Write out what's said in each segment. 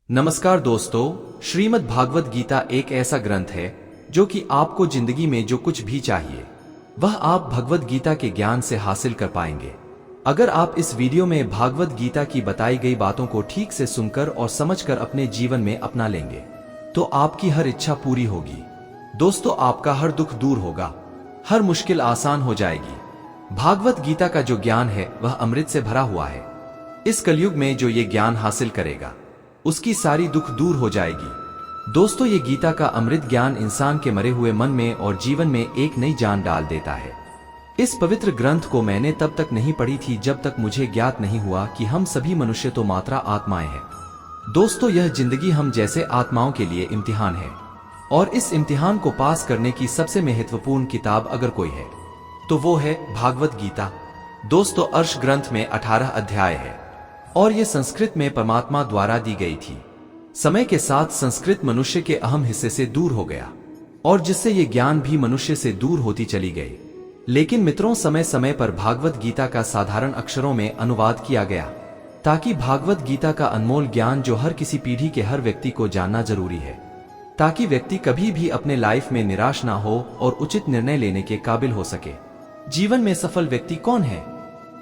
नमस्कार दोस्तों, श्रीमद् भागवत गीता एक ऐसा ग्रंथ है जो कि आपको जिंदगी में जो कुछ भी चाहिए वह आप भगवत गीता के ज्ञान से हासिल कर पाएंगे। अगर आप इस वीडियो में भागवत गीता की बताई गई बातों को ठीक से सुनकर और समझकर अपने जीवन में अपना लेंगे तो आपकी हर इच्छा पूरी होगी। दोस्तों, आपका हर दुख दूर होगा, हर मुश्किल आसान हो जाएगी। भागवत गीता का जो ज्ञान है वह अमृत से भरा हुआ है। इस कलयुग में जो ये ज्ञान हासिल करेगा उसकी सारी दुख दूर हो जाएगी। दोस्तों, ये गीता का अमृत ज्ञान इंसान के मरे हुए मन में और जीवन में एक नई जान डाल देता है। इस पवित्र ग्रंथ को मैंने तब तक नहीं पढ़ी थी जब तक मुझे ज्ञात नहीं हुआ कि हम सभी मनुष्य तो मात्र आत्माएं हैं। दोस्तों, यह जिंदगी हम जैसे आत्माओं के लिए इम्तिहान है और इस इम्तिहान को पास करने की सबसे महत्वपूर्ण किताब अगर कोई है तो वो है भागवत गीता। दोस्तों, अर्ष ग्रंथ में 18 अध्याय है और ये संस्कृत में परमात्मा द्वारा दी गई थी। समय के साथ संस्कृत मनुष्य के अहम हिस्से से दूर हो गया और जिससे ये ज्ञान भी मनुष्य से दूर होती चली गई। लेकिन मित्रों, समय समय पर भागवत गीता का साधारण अक्षरों में अनुवाद किया गया ताकि भागवत गीता का अनमोल ज्ञान जो हर किसी पीढ़ी के हर व्यक्ति को जानना जरूरी है, ताकि व्यक्ति कभी भी अपने लाइफ में निराश ना हो और उचित निर्णय लेने के काबिल हो सके। जीवन में सफल व्यक्ति कौन है?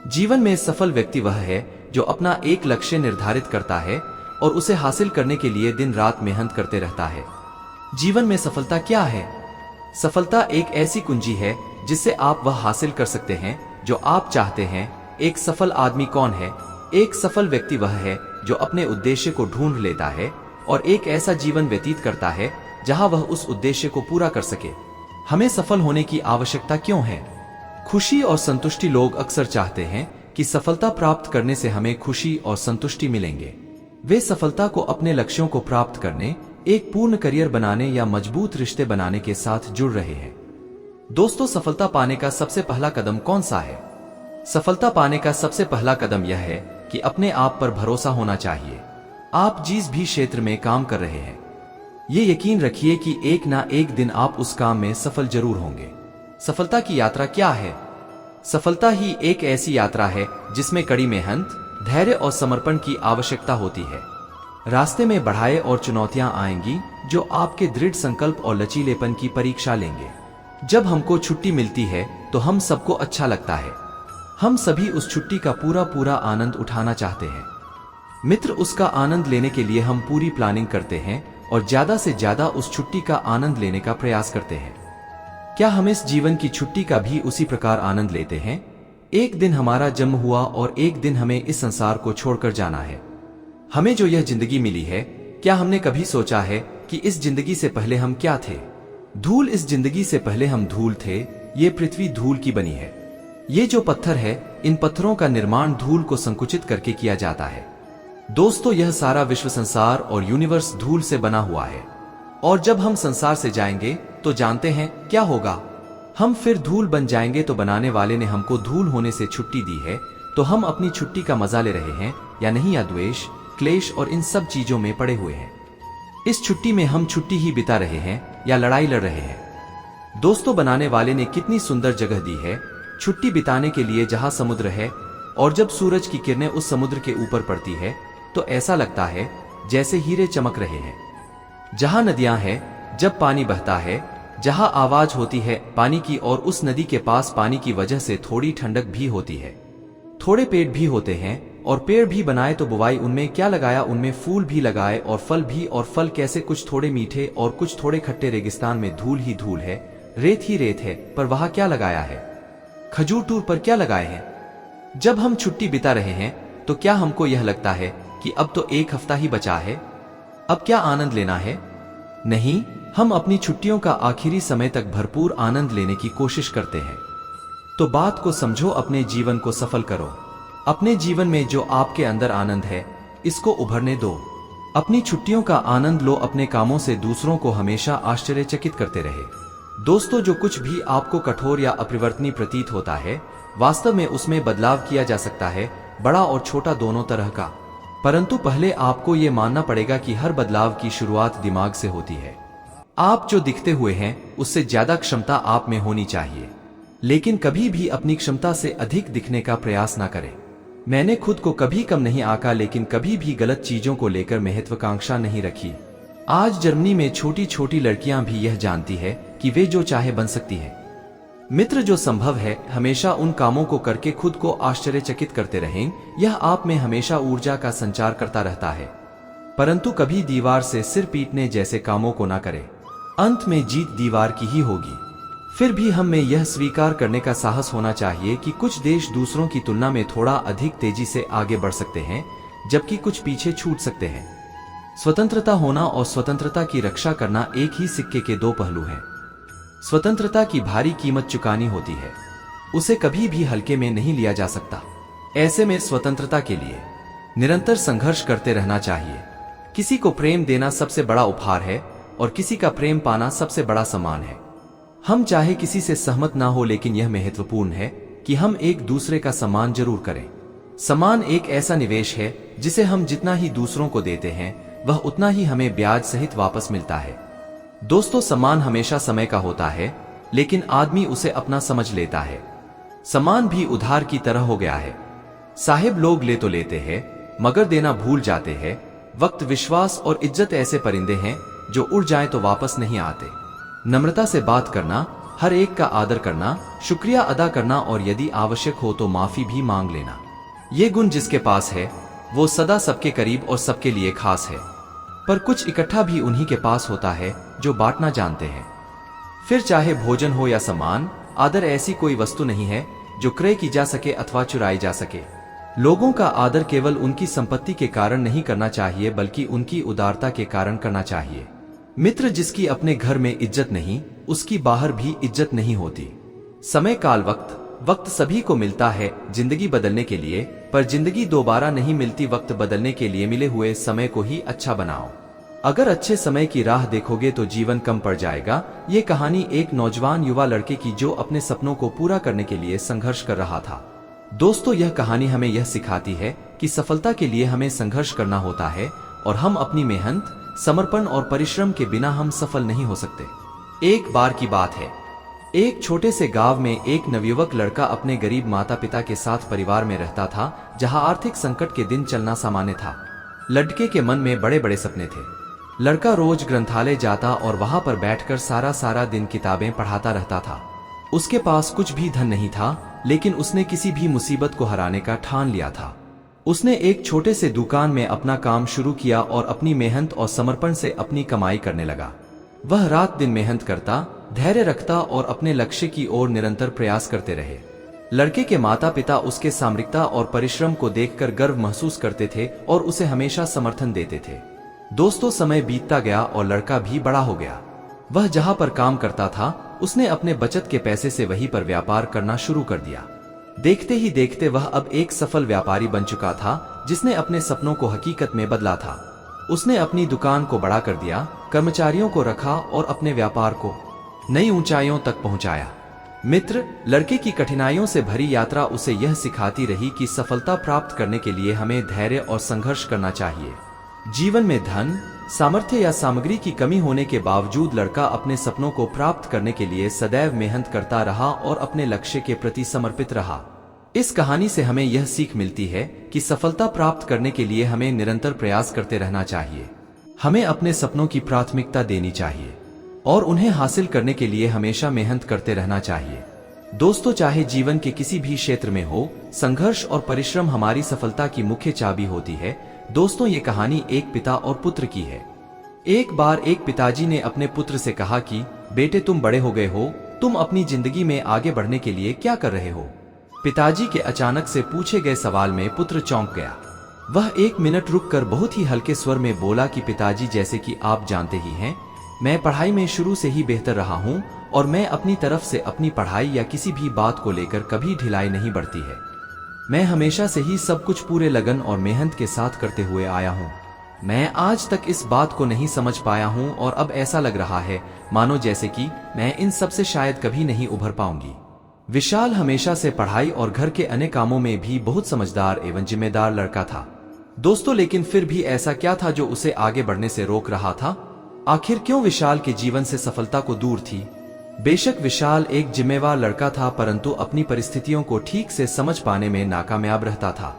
जीवन में सफल व्यक्ति वह है जो अपना एक लक्ष्य निर्धारित करता है और उसे हासिल करने के लिए दिन रात मेहनत करते रहता है। जीवन में सफलता क्या है? सफलता एक ऐसी कुंजी है जिससे आप वह हासिल कर सकते हैं जो आप चाहते हैं। एक सफल आदमी कौन है? एक सफल व्यक्ति वह है जो अपने उद्देश्य को ढूंढ लेता है और एक ऐसा जीवन व्यतीत करता है जहां वह उस उद्देश्य को पूरा कर सके। हमें सफल होने की आवश्यकता क्यों है? खुशी और संतुष्टि। लोग अक्सर चाहते हैं कि सफलता प्राप्त करने से हमें खुशी और संतुष्टि मिलेंगे। वे सफलता को अपने लक्ष्यों को प्राप्त करने, एक पूर्ण करियर बनाने या मजबूत रिश्ते बनाने के साथ जुड़ रहे हैं। दोस्तों, सफलता पाने का सबसे पहला कदम कौन सा है? सफलता पाने का सबसे पहला कदम यह है कि अपने आप पर भरोसा होना चाहिए। आप जिस भी क्षेत्र में काम कर रहे हैं, ये यकीन रखिए कि एक ना एक दिन आप उस काम में सफल जरूर होंगे। सफलता की यात्रा क्या है? सफलता ही एक ऐसी यात्रा है जिसमें कड़ी मेहनत, धैर्य और समर्पण की आवश्यकता होती है। रास्ते में बढ़ाए और चुनौतियां आएंगी जो आपके दृढ़ संकल्प और लचीलेपन की परीक्षा लेंगे। जब हमको छुट्टी मिलती है तो हम सबको अच्छा लगता है। हम सभी उस छुट्टी का पूरा आनंद उठाना चाहते हैं। मित्र, उसका आनंद लेने के लिए हम पूरी प्लानिंग करते हैं और ज्यादा से ज्यादा उस छुट्टी का आनंद लेने का प्रयास करते हैं। क्या हम इस जीवन की छुट्टी का भी उसी प्रकार आनंद लेते हैं? एक दिन हमारा जन्म हुआ और एक दिन हमें इस संसार को छोड़कर जाना है। हमें जो यह जिंदगी मिली है, क्या हमने कभी सोचा है कि इस जिंदगी से पहले हम क्या थे? धूल। इस जिंदगी से पहले हम धूल थे। ये पृथ्वी धूल की बनी है। ये जो पत्थर है, इन पत्थरों का निर्माण धूल को संकुचित करके किया जाता है। दोस्तों, यह सारा विश्व, संसार और यूनिवर्स धूल से बना हुआ है और जब हम संसार से जाएंगे तो जानते हैं क्या होगा? हम फिर धूल बन जाएंगे। तो बनाने वाले ने हमको धूल होने से छुट्टी दी है, तो हम अपनी छुट्टी का मजा ले रहे हैं या नहीं, या द्वेष, क्लेश और इन सब चीजों में पड़े हुए हैं? इस छुट्टी में हम छुट्टी ही बिता रहे हैं या लड़ाई लड़ रहे हैं? दोस्तों, बनाने वाले ने कितनी सुंदर जगह दी है छुट्टी बिताने के लिए, जहां समुद्र है और जब सूरज की किरणें उस समुद्र के ऊपर पड़ती है तो ऐसा लगता है जैसे हीरे चमक रहे हैं। जहां नदियां हैं, जब पानी बहता है, जहां आवाज होती है पानी की और उस नदी के पास पानी की वजह से थोड़ी ठंडक भी होती है। थोड़े पेड़ भी होते हैं और पेड़ भी बनाए तो बुवाई उनमें क्या लगाया, उनमें फूल भी लगाए और फल भी। और फल कैसे? कुछ थोड़े मीठे और कुछ थोड़े खट्टे। रेगिस्तान में धूल ही धूल है, रेत ही रेत है, पर वहां क्या लगाया है? खजूर टूर पर क्या लगाए हैं? जब हम छुट्टी बिता रहे हैं तो क्या हमको यह लगता है कि अब तो एक हफ्ता ही बचा है, अब क्या आनंद लेना है? नहीं, हम अपनी छुट्टियों का आखिरी समय तक भरपूर आनंद लेने की कोशिश करते हैं। तो बात को समझो, अपने जीवन को सफल करो। अपने जीवन में जो आपके अंदर आनंद है, इसको उभरने दो। अपनी छुट्टियों का आनंद लो। अपने कामों से दूसरों को हमेशा आश्चर्यचकित करते रहे। दोस्तों, जो कुछ भी आपको कठोर या अपरिवर्तनीय प्रतीत होता है, वास्तव में उसमें बदलाव किया जा सकता है, बड़ा और छोटा दोनों तरह का। परंतु पहले आपको ये मानना पड़ेगा कि हर बदलाव की शुरुआत दिमाग से होती है। आप जो दिखते हुए हैं उससे ज्यादा क्षमता आप में होनी चाहिए, लेकिन कभी भी अपनी क्षमता से अधिक दिखने का प्रयास ना करें। मैंने खुद को कभी कम नहीं आंका, लेकिन कभी भी गलत चीजों को लेकर महत्वाकांक्षा नहीं रखी। आज जर्मनी में छोटी छोटी लड़कियां भी यह जानती है कि वे जो चाहे बन सकती है। मित्र, जो संभव है हमेशा उन कामों को करके खुद को आश्चर्यचकित करते रहें। यह आप में हमेशा ऊर्जा का संचार करता रहता है, परंतु कभी दीवार से सिर पीटने जैसे कामों को ना करें। अंत में जीत दीवार की ही होगी। फिर भी हम में यह स्वीकार करने का साहस होना चाहिए कि कुछ देश दूसरों की तुलना में थोड़ा अधिक तेजी से आगे बढ़ सकते हैं, जबकि कुछ पीछे छूट सकते हैं। स्वतंत्रता होना और स्वतंत्रता की रक्षा करना एक ही सिक्के के दो पहलू हैं। स्वतंत्रता की भारी कीमत चुकानी होती है, उसे कभी भी हल्के में नहीं लिया जा सकता। ऐसे में स्वतंत्रता के लिए निरंतर संघर्ष करते रहना चाहिए। किसी को प्रेम देना सबसे बड़ा उपहार है और किसी का प्रेम पाना सबसे बड़ा सम्मान है। हम चाहे किसी से सहमत ना हो, लेकिन यह महत्वपूर्ण है कि हम एक दूसरे का सम्मान जरूर करें। सम्मान एक ऐसा निवेश है जिसे हम जितना ही दूसरों को देते हैं वह उतना ही हमें ब्याज सहित वापस मिलता है। दोस्तों, सम्मान हमेशा समय का होता है, लेकिन आदमी उसे अपना समझ लेता है। सम्मान भी उधार की तरह हो गया है। साहिब लोग ले तो लेते हैं मगर देना भूल जाते हैं। वक्त, विश्वास और इज्जत ऐसे परिंदे हैं जो उड़ जाएं तो वापस नहीं आते। नम्रता से बात करना, हर एक का आदर करना, शुक्रिया अदा करना और यदि आवश्यक हो तो माफी भी मांग लेना, ये गुण जिसके पास है वो सदा सबके करीब और सबके लिए खास है। पर कुछ इकट्ठा भी उन्हीं के पास होता है जो बांटना जानते हैं। फिर चाहे भोजन हो या सम्मान, आदर ऐसी कोई वस्तु नहीं है जो क्रय की जा सके अथवा चुराई जा सके। लोगों का आदर केवल उनकी संपत्ति के कारण नहीं करना चाहिए, बल्कि उनकी उदारता के कारण करना चाहिए। मित्र, जिसकी अपने घर में इज्जत नहीं, उसकी बाहर भी इज्जत नहीं होती। समय, काल, वक्त सभी को मिलता है जिंदगी बदलने के लिए, पर जिंदगी दोबारा नहीं मिलती। वक्त बदलने के लिए मिले हुए समय को ही अच्छा बनाओ। अगर अच्छे समय की राह देखोगे तो जीवन कम पड़ जाएगा। ये कहानी एक नौजवान युवा लड़के की जो अपने सपनों को पूरा करने के लिए संघर्ष कर रहा था। दोस्तों, यह कहानी हमें यह सिखाती है कि सफलता के लिए हमें संघर्ष करना होता है और हम अपनी मेहनत, समर्पण और परिश्रम के बिना हम सफल नहीं हो सकते। एक बार की बात है, एक छोटे से गांव में एक नवयुवक लड़का अपने गरीब माता पिता के साथ परिवार में रहता था, जहां आर्थिक संकट के दिन चलना सामान्य था। लड़के के मन में बड़े बड़े सपने थे। लड़का रोज ग्रंथालय जाता और वहां पर बैठकर सारा दिन किताबें पढ़ाता रहता था। उसके पास कुछ भी धन नहीं था, लेकिन उसने किसी भी मुसीबत को हराने का ठान लिया था। उसने एक छोटे से दुकान में अपना काम शुरू किया और अपनी मेहनत और समर्पण से अपनी कमाई करने लगा। वह रात दिन मेहनत करता, धैर्य रखता और अपने लक्ष्य की ओर निरंतर प्रयास करते रहे। लड़के के माता पिता उसके सामरिकता और परिश्रम को देखकर गर्व महसूस करते थे और उसे हमेशा समर्थन देते थे। दोस्तों, समय बीतता गया और लड़का भी बड़ा हो गया। वह जहां पर काम करता था, उसने अपने बचत के पैसे से वहीं पर व्यापार करना शुरू कर दिया। देखते ही देखते वह अब एक सफल व्यापारी बन चुका था, जिसने अपने सपनों को हकीकत में बदला था। उसने अपनी दुकान को बड़ा कर दिया, कर्मचारियों को रखा और अपने व्यापार को नई ऊंचाइयों तक पहुंचाया। मित्र, लड़के की कठिनाइयों से भरी यात्रा उसे यह सिखाती रही कि सफलता प्राप्त करने के लिए हमें धैर्य और संघर्ष करना चाहिए। जीवन में धन, सामर्थ्य या सामग्री की कमी होने के बावजूद लड़का अपने सपनों को प्राप्त करने के लिए सदैव मेहनत करता रहा और अपने लक्ष्य के प्रति समर्पित रहा। इस कहानी से हमें यह सीख मिलती है कि सफलता प्राप्त करने के लिए हमें निरंतर प्रयास करते रहना चाहिए। हमें अपने सपनों की प्राथमिकता देनी चाहिए और उन्हें हासिल करने के लिए हमेशा मेहनत करते रहना चाहिए। दोस्तों, चाहे जीवन के किसी भी क्षेत्र में हो, संघर्ष और परिश्रम हमारी सफलता की मुख्य चाबी होती है। दोस्तों, ये कहानी एक पिता और पुत्र की है। एक बार एक पिताजी ने अपने पुत्र से कहा कि बेटे, तुम बड़े हो गए हो, तुम अपनी जिंदगी में आगे बढ़ने के लिए क्या कर रहे हो? पिताजी के अचानक से पूछे गए सवाल में पुत्र चौंक गया। वह एक मिनट रुककर बहुत ही हल्के स्वर में बोला कि पिताजी, जैसे कि आप जानते ही हैं, मैं पढ़ाई में शुरू से ही बेहतर रहा हूं और मैं अपनी तरफ से अपनी पढ़ाई या किसी भी बात को लेकर कभी ढिलाई नहीं बरती है। मैं हमेशा से ही सब कुछ पूरे लगन और मेहनत के साथ करते हुए आया हूं। मैं आज तक इस बात को नहीं समझ पाया हूं और अब ऐसा लग रहा है मानो जैसे कि मैं इन सब से शायद कभी नहीं उभर पाऊंगी। विशाल हमेशा से पढ़ाई और घर के अन्य कामों में भी बहुत समझदार एवं जिम्मेदार लड़का था। दोस्तों, लेकिन फिर भी ऐसा क्या था जो उसे आगे बढ़ने से रोक रहा था? आखिर क्यों विशाल के जीवन से सफलता को दूर थी? बेशक विशाल एक जिम्मेवार लड़का था, परंतु अपनी परिस्थितियों को ठीक से समझ पाने में नाकामयाब रहता था।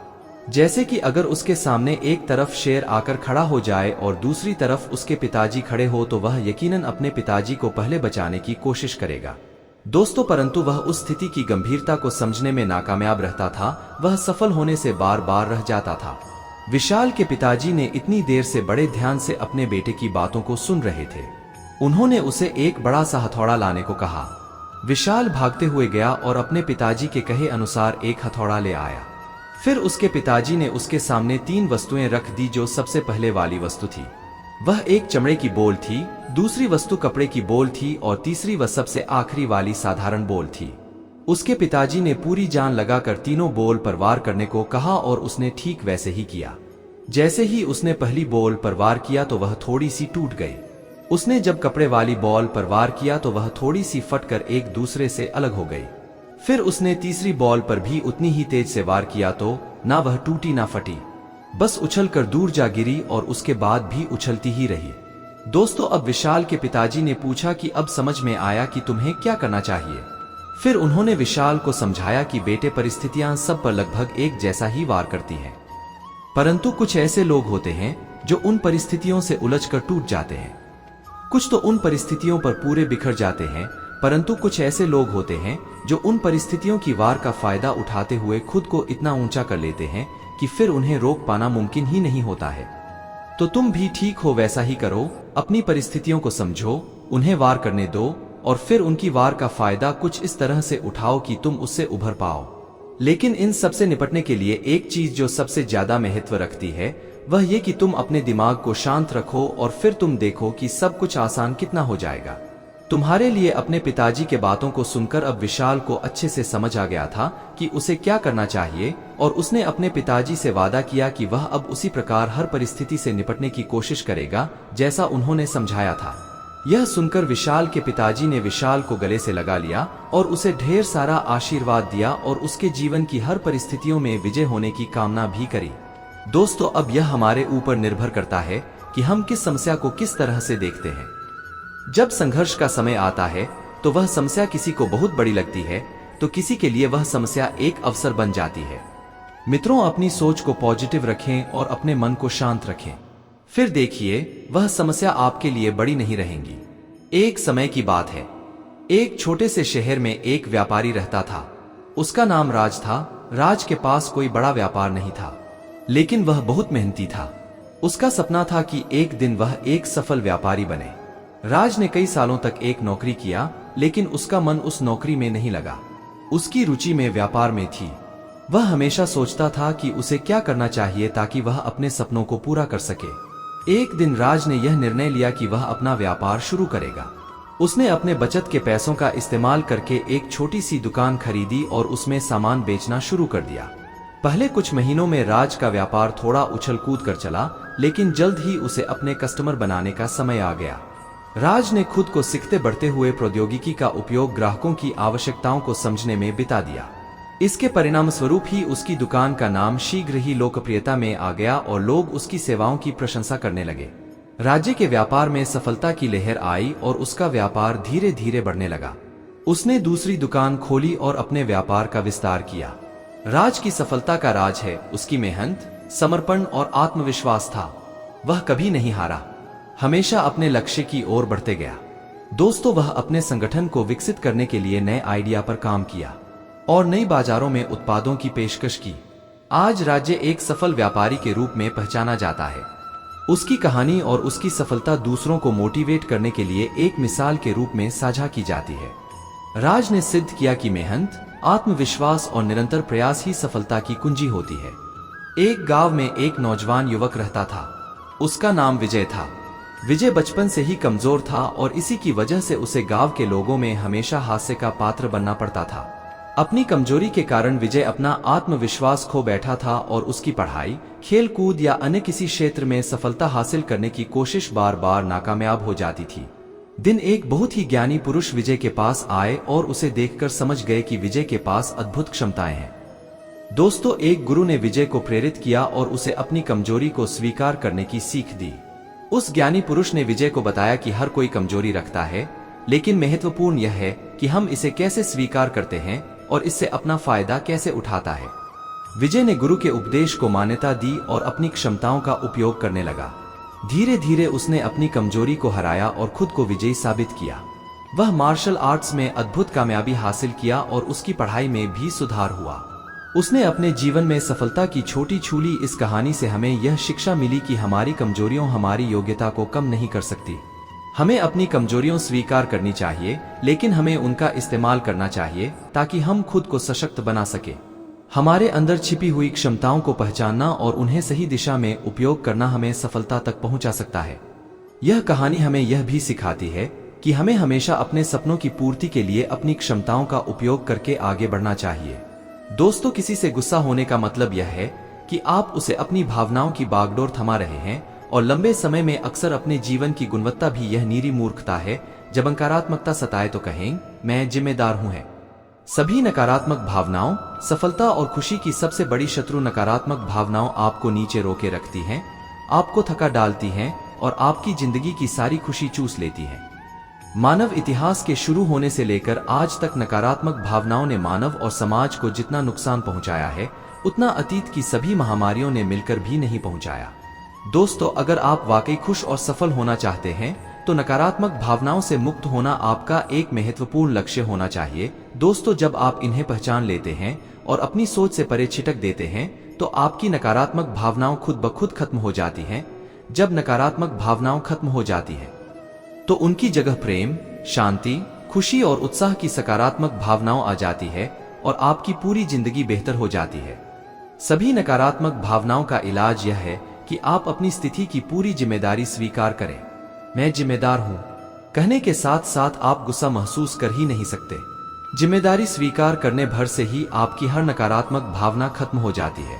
जैसे कि अगर उसके सामने एक तरफ शेर आकर खड़ा हो जाए और दूसरी तरफ उसके पिताजी खड़े हो तो वह यकीनन अपने पिताजी को पहले बचाने की कोशिश करेगा। दोस्तों, परंतु वह उस स्थिति की गंभीरता को समझने में नाकामयाब रहता था। वह सफल होने से बार बार रह जाता था। विशाल के पिताजी ने इतनी देर से बड़े ध्यान से अपने बेटे की बातों को सुन रहे थे। उन्होंने उसे एक बड़ा सा हथौड़ा लाने को कहा। विशाल भागते हुए गया और अपने पिताजी के कहे अनुसार एक हथौड़ा ले आया। फिर उसके पिताजी ने उसके सामने 3 वस्तुएं रख दी। जो सबसे पहले वाली वस्तु थी वह एक चमड़े की बोल थी, दूसरी वस्तु कपड़े की बोल थी और तीसरी व सबसे आखिरी वाली साधारण बोल थी। उसके पिताजी ने पूरी जान लगाकर तीनों बोल पर वार करने को कहा और उसने ठीक वैसे ही किया। जैसे ही उसने पहली बोल पर वार किया तो वह थोड़ी सी टूट गई। उसने जब कपड़े वाली बॉल पर वार किया तो वह थोड़ी सी फटकर एक दूसरे से अलग हो गई। फिर उसने तीसरी बॉल पर भी उतनी ही तेज से वार किया तो ना वह टूटी ना फटी, बस उछलकर दूर जा गिरी और उसके बाद भी उछलती ही रही। दोस्तों, अब विशाल के पिताजी ने पूछा कि अब समझ में आया कि तुम्हें क्या करना चाहिए। फिर उन्होंने विशाल को समझाया कि बेटे, परिस्थितियां सब पर लगभग एक जैसा ही वार करती हैं, परंतु कुछ ऐसे लोग होते हैं जो उन परिस्थितियों से उलझकर टूट जाते हैं। कुछ तो उन परिस्थितियों पर पूरे बिखर जाते हैं, परंतु कुछ ऐसे लोग होते हैं जो उन परिस्थितियों की वार का फायदा उठाते हुए खुद को इतना ऊंचा कर लेते हैं कि फिर उन्हें रोक पाना मुमकिन ही नहीं होता है। तो तुम भी ठीक हो वैसा ही करो। अपनी परिस्थितियों को समझो, उन्हें वार करने दो और फिर उनकी वार का फायदा कुछ इस तरह से उठाओ कि तुम उससे उभर पाओ। लेकिन इन सब से निपटने के लिए एक चीज जो सबसे ज्यादा महत्व रखती है वह ये कि तुम अपने दिमाग को शांत रखो और फिर तुम देखो कि सब कुछ आसान कितना हो जाएगा। तुम्हारे लिए अपने पिताजी के बातों को सुनकर अब विशाल को अच्छे से समझ आ गया था कि उसे क्या करना चाहिए और उसने अपने पिताजी से वादा किया कि वह अब उसी प्रकार हर परिस्थिति से निपटने की कोशिश करेगा जैसा उन्होंने समझाया था। यह सुनकर विशाल के पिताजी ने विशाल को गले से लगा लिया और उसे ढेर सारा आशीर्वाद दिया और उसके जीवन की हर परिस्थितियों में विजय होने की कामना भी करी। दोस्तों, अब यह हमारे ऊपर निर्भर करता है कि हम किस समस्या को किस तरह से देखते हैं। जब संघर्ष का समय आता है तो वह समस्या किसी को बहुत बड़ी लगती है तो किसी के लिए वह समस्या एक अवसर बन जाती है। मित्रों, अपनी सोच को पॉजिटिव रखें और अपने मन को शांत रखें। फिर देखिए, वह समस्या आपके लिए बड़ी नहीं रहेंगी। एक समय की बात है, एक छोटे से शहर में एक व्यापारी रहता था। उसका नाम राज था। राज के पास कोई बड़ा व्यापार नहीं था, लेकिन वह बहुत मेहनती था। उसका सपना था कि एक दिन वह एक सफल व्यापारी बने। राज ने कई सालों तक एक नौकरी किया, लेकिन उसका मन उस नौकरी में नहीं लगा। उसकी रुचि में व्यापार में थी। वह हमेशा सोचता था कि उसे क्या करना चाहिए ताकि वह अपने सपनों को पूरा कर सके। एक दिन राज ने यह निर्णय लिया कि वह अपना व्यापार शुरू करेगा। उसने अपने बचत के पैसों का इस्तेमाल करके एक छोटी सी दुकान खरीदी और उसमें सामान बेचना शुरू कर दिया। पहले कुछ महीनों में राज का व्यापार थोड़ा उछल कूद कर चला, लेकिन जल्द ही उसे अपने कस्टमर बनाने का समय आ गया। राज ने खुद को सीखते बढ़ते हुए प्रौद्योगिकी का उपयोग ग्राहकों की आवश्यकताओं को समझने में बिता दिया। इसके परिणाम स्वरूप ही उसकी दुकान का नाम शीघ्र ही लोकप्रियता में आ गया और लोग उसकी सेवाओं की प्रशंसा करने लगे। राज्य के व्यापार में सफलता की लहर आई और उसका व्यापार धीरे धीरे बढ़ने लगा। उसने दूसरी दुकान खोली और अपने व्यापार का विस्तार किया। राज की सफलता का राज है उसकी मेहनत, समर्पण और आत्मविश्वास था। वह कभी नहीं हारा, हमेशा अपने लक्ष्य की ओर बढ़ते गया। दोस्तों, वह अपने संगठन को विकसित करने के लिए नए आइडिया पर काम किया और नई बाजारों में उत्पादों की पेशकश की। आज राज्य एक सफल व्यापारी के रूप में पहचाना जाता है। उसकी कहानी और उसकी सफलता दूसरों को मोटिवेट करने के लिए एक मिसाल के रूप में साझा की जाती है। राज ने सिद्ध किया कि मेहनत, आत्मविश्वास और निरंतर प्रयास ही सफलता की कुंजी होती है। एक गांव में एक नौजवान युवक रहता था। उसका नाम विजय था। विजय बचपन से ही कमजोर था और इसी की वजह से उसे गांव के लोगों में हमेशा हास्य का पात्र बनना पड़ता था। अपनी कमजोरी के कारण विजय अपना आत्मविश्वास खो बैठा था और उसकी पढ़ाई, खेल कूद या अन्य किसी क्षेत्र में सफलता हासिल करने की कोशिश बार बार नाकामयाब हो जाती थी। दिन एक बहुत ही ज्ञानी पुरुष विजय के पास आए और उसे देखकर समझ गए कि विजय के पास अद्भुत क्षमताएं हैं। दोस्तों, एक गुरु ने विजय को प्रेरित किया और उसे अपनी कमजोरी को स्वीकार करने की सीख दी। उस ज्ञानी पुरुष ने विजय को बताया कि हर कोई कमजोरी रखता है, लेकिन महत्वपूर्ण यह है कि हम इसे कैसे स्वीकार करते हैं और इससे अपना फायदा कैसे उठाता है। विजय ने गुरु के उपदेश को मान्यता दी और अपनी क्षमताओं का उपयोग करने लगा। धीरे धीरे उसने अपनी कमजोरी को हराया और खुद को विजयी साबित किया। वह मार्शल आर्ट्स में अद्भुत कामयाबी हासिल किया और उसकी पढ़ाई में भी सुधार हुआ। उसने अपने जीवन में सफलता की छोटी छूली। इस कहानी से हमें यह शिक्षा मिली कि हमारी कमजोरियां हमारी योग्यता को कम नहीं कर सकती। हमें अपनी कमजोरियां स्वीकार करनी चाहिए, लेकिन हमें उनका इस्तेमाल करना चाहिए ताकि हम खुद को सशक्त बना सके। हमारे अंदर छिपी हुई क्षमताओं को पहचानना और उन्हें सही दिशा में उपयोग करना हमें सफलता तक पहुंचा सकता है। यह कहानी हमें यह भी सिखाती है कि हमें हमेशा अपने सपनों की पूर्ति के लिए अपनी क्षमताओं का उपयोग करके आगे बढ़ना चाहिए। दोस्तों, किसी से गुस्सा होने का मतलब यह है कि आप उसे अपनी भावनाओं की बागडोर थमा रहे हैं, और लंबे समय में अक्सर अपने जीवन की गुणवत्ता भी यह नीरी मूर्खता है। जब नकारात्मकता सताए तो कहें, मैं जिम्मेदार हूं है। सभी नकारात्मक भावनाओं, सफलता और खुशी की सबसे बड़ी शत्रु नकारात्मक भावनाओं आपको नीचे रोके रखती हैं, आपको थका डालती हैं और आपकी जिंदगी की सारी खुशी चूस लेती हैं। मानव इतिहास के शुरू होने से लेकर आज तक नकारात्मक भावनाओं ने मानव और समाज को जितना नुकसान पहुंचाया है, उतना अतीत की सभी महामारियों ने मिलकर भी नहीं पहुंचाया। दोस्तों, अगर आप वाकई खुश और सफल होना चाहते हैं तो नकारात्मक भावनाओं से मुक्त होना आपका एक महत्वपूर्ण लक्ष्य होना चाहिए। दोस्तों, जब आप इन्हें पहचान लेते हैं और अपनी सोच से परे छिटक देते हैं तो आपकी नकारात्मक भावनाओं खुद ब खुद खत्म हो जाती हैं। जब नकारात्मक भावनाओं खत्म हो जाती हैं तो उनकी जगह प्रेम, शांति, खुशी और उत्साह की सकारात्मक भावनाओं आ जाती है और आपकी पूरी जिंदगी बेहतर हो जाती है। सभी नकारात्मक भावनाओं का इलाज यह है कि आप अपनी स्थिति की पूरी जिम्मेदारी स्वीकार करें। मैं जिम्मेदार हूं कहने के साथ साथ आप गुस्सा महसूस कर ही नहीं सकते। जिम्मेदारी स्वीकार करने भर से ही आपकी हर नकारात्मक भावना खत्म हो जाती है।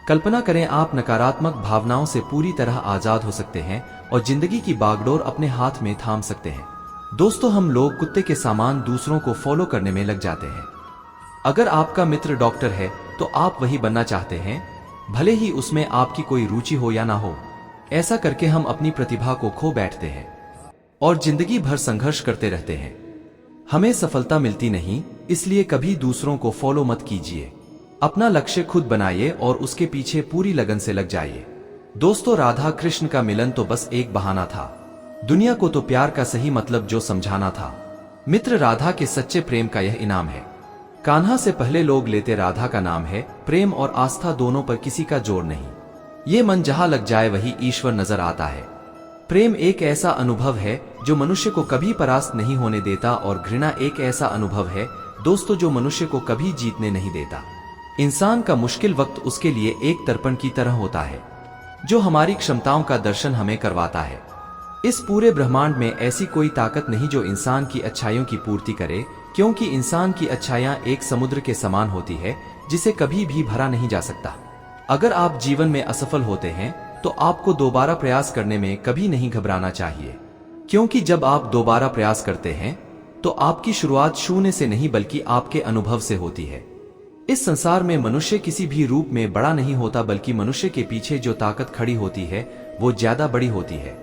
कल्पना करें, आप नकारात्मक भावनाओं से पूरी तरह आजाद हो सकते हैं और जिंदगी की बागडोर अपने हाथ में थाम सकते हैं। दोस्तों, हम लोग कुत्ते के समान दूसरों को फॉलो करने में लग जाते हैं। अगर आपका मित्र डॉक्टर है तो आप वही बनना चाहते हैं, भले ही उसमें आपकी कोई रुचि हो या ना हो। ऐसा करके हम अपनी प्रतिभा को खो बैठते हैं और जिंदगी भर संघर्ष करते रहते हैं। हमें सफलता मिलती नहीं, इसलिए कभी दूसरों को फॉलो मत कीजिए। अपना लक्ष्य खुद बनाइए और उसके पीछे पूरी लगन से लग जाइए। दोस्तों, राधा कृष्ण का मिलन तो बस एक बहाना था। दुनिया को तो प्यार का सही मतलब जो समझाना था। मित्र राधा के सच्चे प्रेम का यह इनाम है। कान्हा से पहले लोग लेते राधा का नाम है। प्रेम और आस्था दोनों पर किसी का जोर नहीं। ये मन जहां लग जाए वही ईश्वर नजर आता है। प्रेम एक ऐसा अनुभव है जो मनुष्य को कभी परास्त नहीं होने देता, और घृणा एक ऐसा अनुभव है दोस्तों जो मनुष्य को कभी जीतने नहीं देता। इंसान का मुश्किल वक्त उसके लिए एक दर्पण की तरह होता है जो हमारी क्षमताओं का दर्शन हमें करवाता है। इस पूरे ब्रह्मांड में ऐसी कोई ताकत नहीं जो इंसान की अच्छाइयों की पूर्ति करे, क्योंकि इंसान की अच्छाइयां एक समुद्र के समान होती है जिसे कभी भी भरा नहीं जा सकता। अगर आप जीवन में असफल होते हैं तो आपको दोबारा प्रयास करने में कभी नहीं घबराना चाहिए, क्योंकि जब आप दोबारा प्रयास करते हैं तो आपकी शुरुआत शून्य से नहीं बल्कि आपके अनुभव से होती है। इस संसार में मनुष्य किसी भी रूप में बड़ा नहीं होता, बल्कि मनुष्य के पीछे जो ताकत खड़ी होती है वो ज्यादा बड़ी होती है।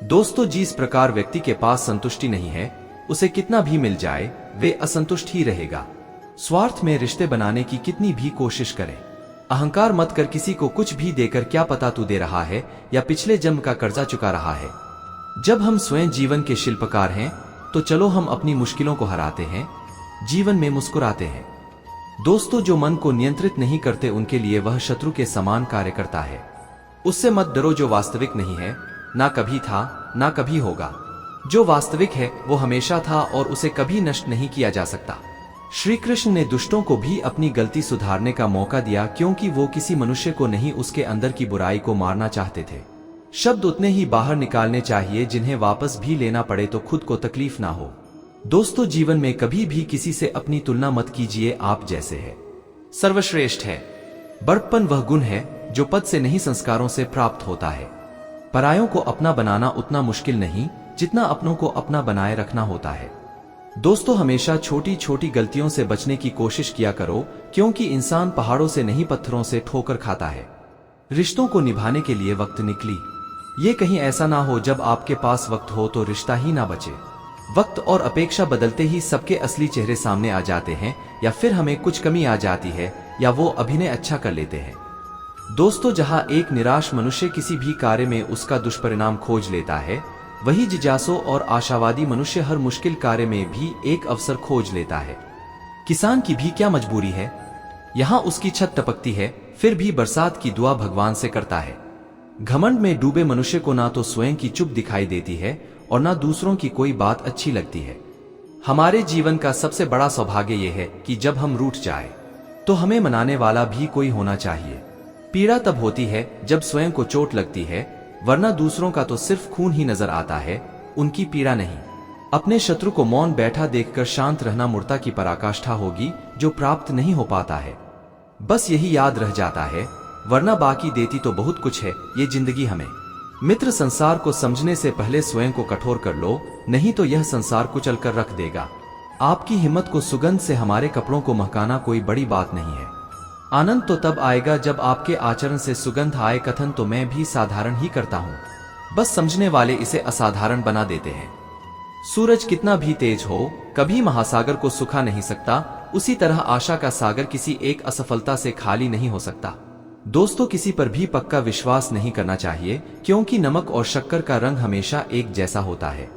दोस्तों, जिस प्रकार व्यक्ति के पास संतुष्टि नहीं है, उसे कितना भी मिल जाए वे असंतुष्ट ही रहेगा। स्वार्थ में रिश्ते बनाने की कितनी भी कोशिश करें, अहंकार मत कर किसी को कुछ भी देकर, क्या पता तू दे रहा है या पिछले जन्म का कर्जा चुका रहा है। जब हम स्वयं जीवन के शिल्पकार हैं तो चलो हम अपनी मुश्किलों को हराते हैं, जीवन में मुस्कुराते हैं। दोस्तों, जो मन को नियंत्रित नहीं करते उनके लिए वह शत्रु के समान कार्य करता है। उससे मत डरो जो वास्तविक नहीं है, ना कभी था ना कभी होगा। जो वास्तविक है वो हमेशा था और उसे कभी नष्ट नहीं किया जा सकता। श्री कृष्ण ने दुष्टों को भी अपनी गलती सुधारने का मौका दिया, क्योंकि वो किसी मनुष्य को नहीं उसके अंदर की बुराई को मारना चाहते थे। शब्द उतने ही बाहर निकालने चाहिए जिन्हें वापस भी लेना पड़े तो खुद को तकलीफ ना हो। दोस्तों, जीवन में कभी भी किसी से अपनी तुलना मत कीजिए। आप जैसे है सर्वश्रेष्ठ है। बड़प्पन वह गुण है जो पद से नहीं संस्कारों से प्राप्त होता है। परायों को अपना बनाना उतना मुश्किल नहीं जितना अपनों को अपना बनाए रखना होता है। दोस्तों, हमेशा छोटी छोटी गलतियों से बचने की कोशिश किया करो, क्योंकि इंसान पहाड़ों से नहीं पत्थरों से ठोकर खाता है। रिश्तों को निभाने के लिए वक्त निकली, ये कहीं ऐसा ना हो जब आपके पास वक्त हो तो रिश्ता ही ना बचे। वक्त और अपेक्षा बदलते ही सबके असली चेहरे सामने आ जाते हैं, या फिर हमें कुछ कमी आ जाती है, या वो अभिनय अच्छा कर लेते हैं। दोस्तों, जहां एक निराश मनुष्य किसी भी कार्य में उसका दुष्परिणाम खोज लेता है, वही जिज्ञासु और आशावादी मनुष्य हर मुश्किल कार्य में भी एक अवसर खोज लेता है। किसान की भी क्या मजबूरी है, यहाँ उसकी छत टपकती है, फिर भी बरसात की दुआ भगवान से करता है। घमंड में डूबे मनुष्य को ना तो स्वयं की चुप दिखाई देती है और ना दूसरों की कोई बात अच्छी लगती है। हमारे जीवन का सबसे बड़ा सौभाग्य यह है कि जब हम रूठ जाए तो हमें मनाने वाला भी कोई होना चाहिए। पीड़ा तब होती है जब स्वयं को चोट लगती है, वरना दूसरों का तो सिर्फ खून ही नजर आता है, उनकी पीड़ा नहीं। अपने शत्रु को मौन बैठा देखकर शांत रहना मूर्खता की पराकाष्ठा होगी, जो प्राप्त नहीं हो पाता है। बस यही याद रह जाता है, वरना बाकी देती तो बहुत कुछ है ये जिंदगी हमें। मित्र, संसार को समझने से पहले स्वयं को कठोर कर लो, नहीं तो यह संसार कुचल कर रख देगा। आपकी हिम्मत को सुगंध से हमारे कपड़ों को महकाना कोई बड़ी बात नहीं है। आनंद तो तब आएगा जब आपके आचरण से सुगंध आए। कथन तो मैं भी साधारण ही करता हूँ, बस समझने वाले इसे असाधारण बना देते हैं। सूरज कितना भी तेज हो, कभी महासागर को सुखा नहीं सकता, उसी तरह आशा का सागर किसी एक असफलता से खाली नहीं हो सकता। दोस्तों, किसी पर भी पक्का विश्वास नहीं करना चाहिए, क्योंकि नमक और शक्कर का रंग हमेशा एक जैसा होता है।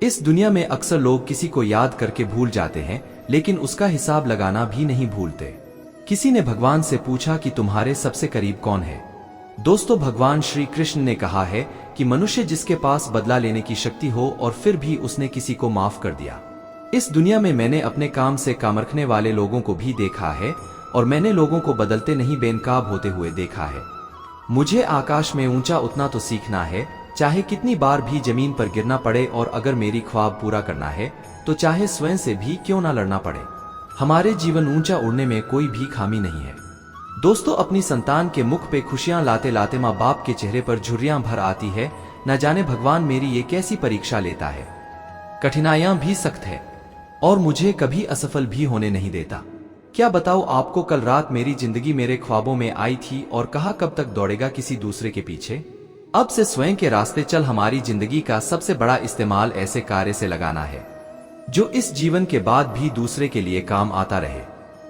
इस दुनिया में अक्सर लोग किसी को याद करके भूल जाते हैं, लेकिन उसका हिसाब लगाना भी नहीं भूलते। किसी ने भगवान से पूछा कि तुम्हारे सबसे करीब कौन है। दोस्तों, भगवान श्री कृष्ण ने कहा है कि मनुष्य जिसके पास बदला लेने की शक्ति हो और फिर भी उसने किसी को माफ कर दिया। इस दुनिया में मैंने अपने काम से काम रखने वाले लोगों को भी देखा है, और मैंने लोगों को बदलते नहीं बेनकाब होते हुए देखा है। मुझे आकाश में ऊंचा उतना तो सीखना है, चाहे कितनी बार भी जमीन पर गिरना पड़े, और अगर मेरी ख्वाब पूरा करना है तो चाहे स्वयं से भी क्यों ना लड़ना पड़े। हमारे जीवन ऊंचा उड़ने में कोई भी खामी नहीं है। दोस्तों, अपनी संतान के मुख पे खुशियां लाते लाते माँ बाप के चेहरे पर झुर्रियां भर आती है। न जाने भगवान मेरी ये कैसी परीक्षा लेता है। कठिनाइयां भी सख्त है और मुझे कभी असफल भी होने नहीं देता। क्या बताऊं आपको, कल रात मेरी जिंदगी मेरे ख्वाबों में आई थी और कहा कब तक दौड़ेगा किसी दूसरे के पीछे। अब से स्वयं के रास्ते चल। हमारी जिंदगी का सबसे बड़ा इस्तेमाल ऐसे कार्य से लगाना है जो इस जीवन के बाद भी दूसरे के लिए काम आता रहे।